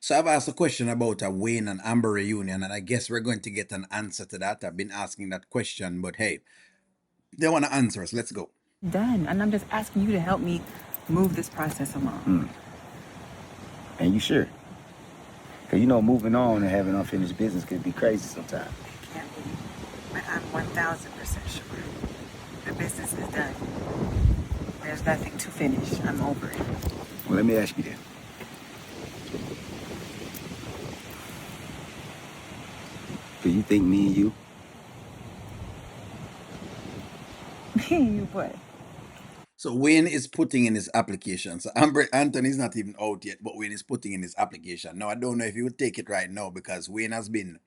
So I've asked a question about a Wayne and Amber reunion, and I guess we're going to get an answer to that. I've been asking that question, but hey, they want to answer us. Let's go. Done. And I'm just asking you to help me move this process along. And you sure? Because you know, moving on and having unfinished business can be crazy sometimes. It can't be. But I'm 1000% sure. The business is done. There's nothing to finish. I'm over it. Well, let me ask you then. Do you think me and you, Me and you what? So Wayne is putting in his application. So Amber Anthony is not even out yet, but Wayne is putting in his application. Now I don't know if he would take it right now because Wayne has been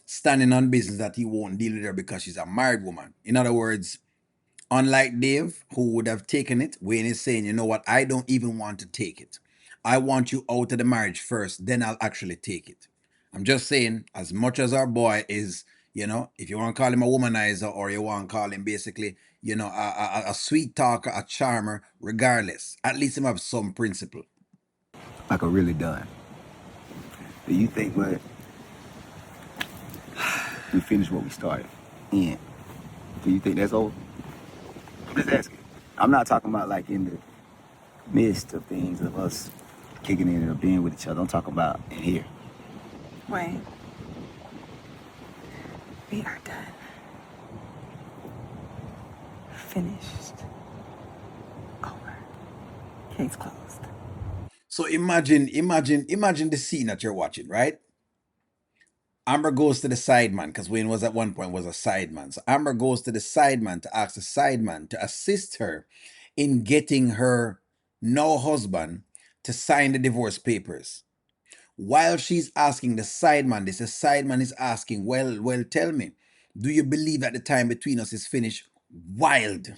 standing on business that he won't deal with her because she's a married woman. In other words, unlike Dave, who would have taken it, Wayne is saying, you know what, I don't even want to take it. I want you out of the marriage first, then I'll actually take it. I'm just saying, as much as our boy is, if you want to call him a womanizer or you want to call him basically, a sweet talker, a charmer, regardless, at least him have some principle. like, are really done? Do you think we finished what we started? And do you think that's over? I'm just asking. I'm not talking about like in the midst of things of us kicking in or being with each other. I'm talking about in here. Wayne, we are done. Finished. Over. Case closed. So imagine the scene that you're watching, right? Amber goes to the sideman because Wayne was at one point was a sideman. So Amber goes to the sideman to ask the sideman to assist her in getting her now husband to sign the divorce papers. While she's asking the sideman this, the sideman is asking, well, tell me, do you believe that the time between us is finished? Wild.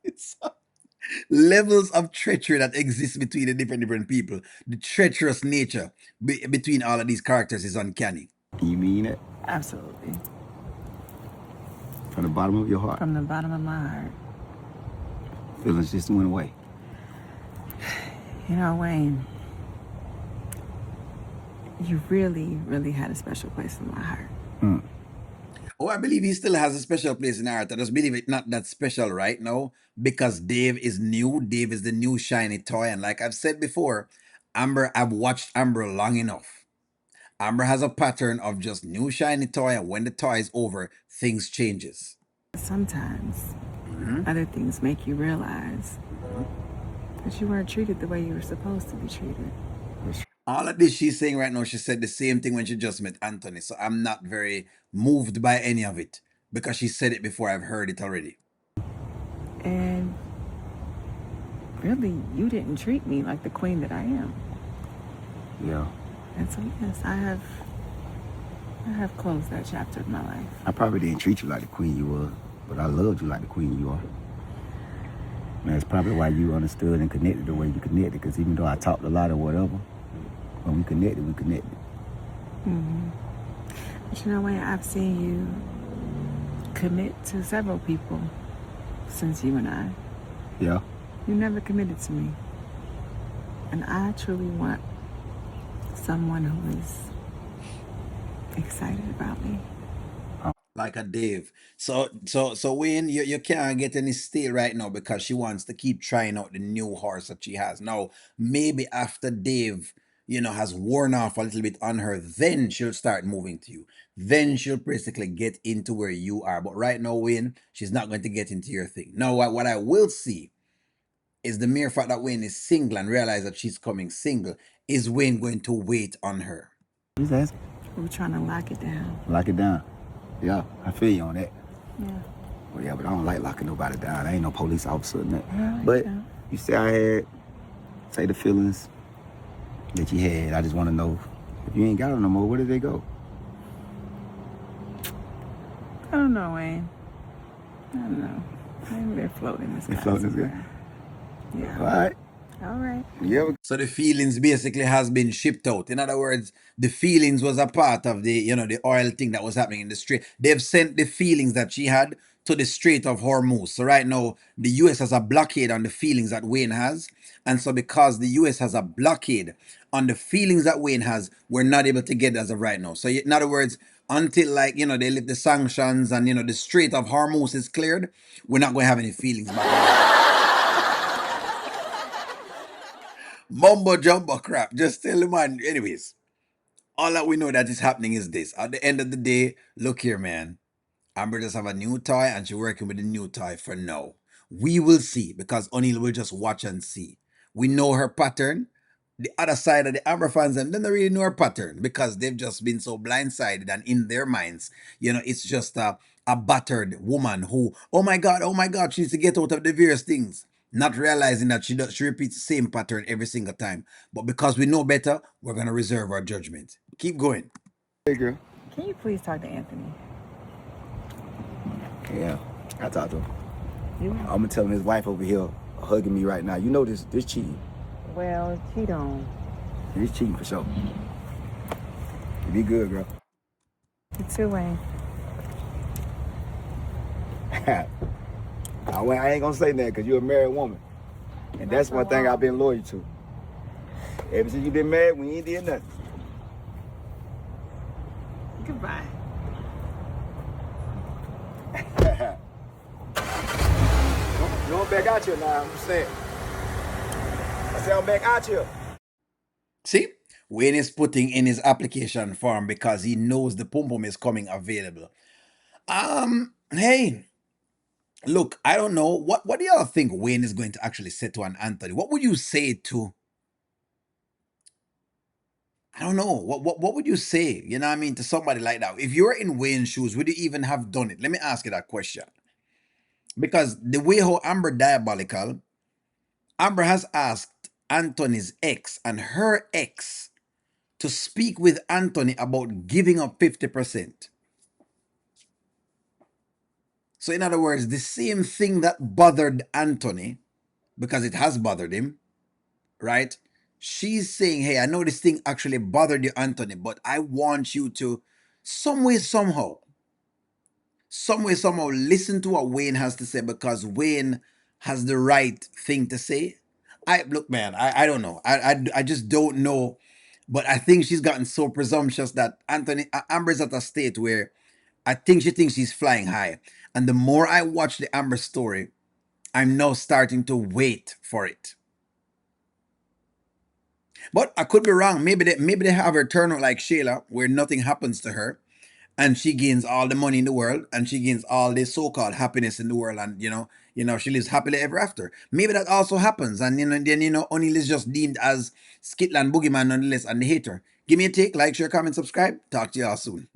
It's levels of treachery that exist between the different people. The treacherous nature between all of these characters is uncanny. You mean it? Absolutely. From the bottom of your heart? From the bottom of my heart. Feelings just went away. You know, Wayne, you really, really had a special place in my heart. Oh, I believe he still has a special place in our heart. I just believe it not that special right now because Dave is new. Dave is the new shiny toy. And like I've said before, I've watched Amber long enough. Amber has a pattern of just new shiny toy, and when the toy is over, things changes. Sometimes other things make you realize that you weren't treated the way you were supposed to be treated. All of this she's saying right now, she said the same thing when she just met Anthony. So I'm not very moved by any of it because she said it before. I've heard it already. And really, you didn't treat me like the queen that I am. Yeah. And so, yes, I have closed that chapter of my life. I probably didn't treat you like the queen you were, but I loved you like the queen you are. And that's probably why you understood and connected the way you connected, because even though I talked a lot or whatever, when we connected, we connected. But you know, Wayne, I've seen you commit to several people since you and I. Yeah. You never committed to me. And I truly want someone who is excited about me. Like a Dave. So Wayne, you can't get any stay right now because she wants to keep trying out the new horse that she has. Now, maybe after Dave, has worn off a little bit on her, then she'll start moving to you. Then she'll basically get into where you are. But right now, Wayne, she's not going to get into your thing. Now, what I will see is the mere fact that Wayne is single and realize that she's coming single. Is Wayne going to wait on her? Just asking. We're trying to lock it down. Lock it down. Yeah, I feel you on that. Yeah. Well, yeah, but I don't like locking nobody down. I ain't no police officer in that. Yeah, But yeah. you say I had, say the feelings that you had. I just want to know, if you ain't got them no more, where did they go? I don't know, Wayne. I don't know. Maybe they're floating in the sky. They floating in the sky? somewhere. Yeah. All right. All right. You ever So the feelings basically has been shipped out. In other words, the feelings was a part of the oil thing that was happening in the street. They've sent the feelings that she had to the Strait of Hormuz. So right now, the US has a blockade on the feelings that Wayne has. And so because the US has a blockade on the feelings that Wayne has, we're not able to get it as of right now. So in other words, until like, they lift the sanctions and, the Strait of Hormuz is cleared, we're not going to have any feelings back. Mumbo jumbo crap. Just tell the man. Anyways, all that we know that is happening is this. At the end of the day, look here, man. Amber just have a new toy and she's working with the new toy for now. We will see because O'Neal will just watch and see. We know her pattern. The other side of the Amber fans, and then they really know her pattern because they've just been so blindsided and in their minds, it's just a battered woman who, oh my God, she needs to get out of the various things. Not realizing that she repeats the same pattern every single time. But because we know better, we're gonna reserve our judgment. Keep going. Hey, girl. Can you please talk to Anthony? Yeah, I talked to him. You? I'm gonna tell him his wife over here hugging me right now. You know this cheating. Well, cheat on. It's cheating for sure. You be good, girl. You too, Wayne. I ain't gonna say that because you're a married woman. And that's one thing I've been loyal to. Ever since you been married, we ain't did nothing. Goodbye. You're back out here now, I'm just saying. I say I'm back out here. See, Wayne is putting in his application form because he knows the pum pum is coming available. Hey, look, I don't know. What do y'all think Wayne is going to actually say to an Anthony? What would you say to? I don't know. What would you say? You know what I mean, to somebody like that? If you're in Wayne's shoes, would you even have done it? Let me ask you that question. Because the way how Amber diabolical, Amber has asked Anthony's ex and her ex to speak with Anthony about giving up 50%. So, in other words, the same thing that bothered Anthony, because it has bothered him, right? She's saying, hey, I know this thing actually bothered you, Anthony, but I want you to, some way, somehow listen to what Wayne has to say because Wayne has the right thing to say. Look, man, I don't know. I just don't know. But I think she's gotten so presumptuous that Amber's at a state where I think she thinks she's flying high. And the more I watch the Amber story, I'm now starting to wait for it. But I could be wrong. Maybe they have her turn out like Shayla, where nothing happens to her, and she gains all the money in the world, and she gains all the so-called happiness in the world, and she lives happily ever after. Maybe that also happens, and then O'Neal is just deemed as Skitland boogeyman nonetheless, and the hater. Give me a take, like, share, comment, subscribe. Talk to y'all soon.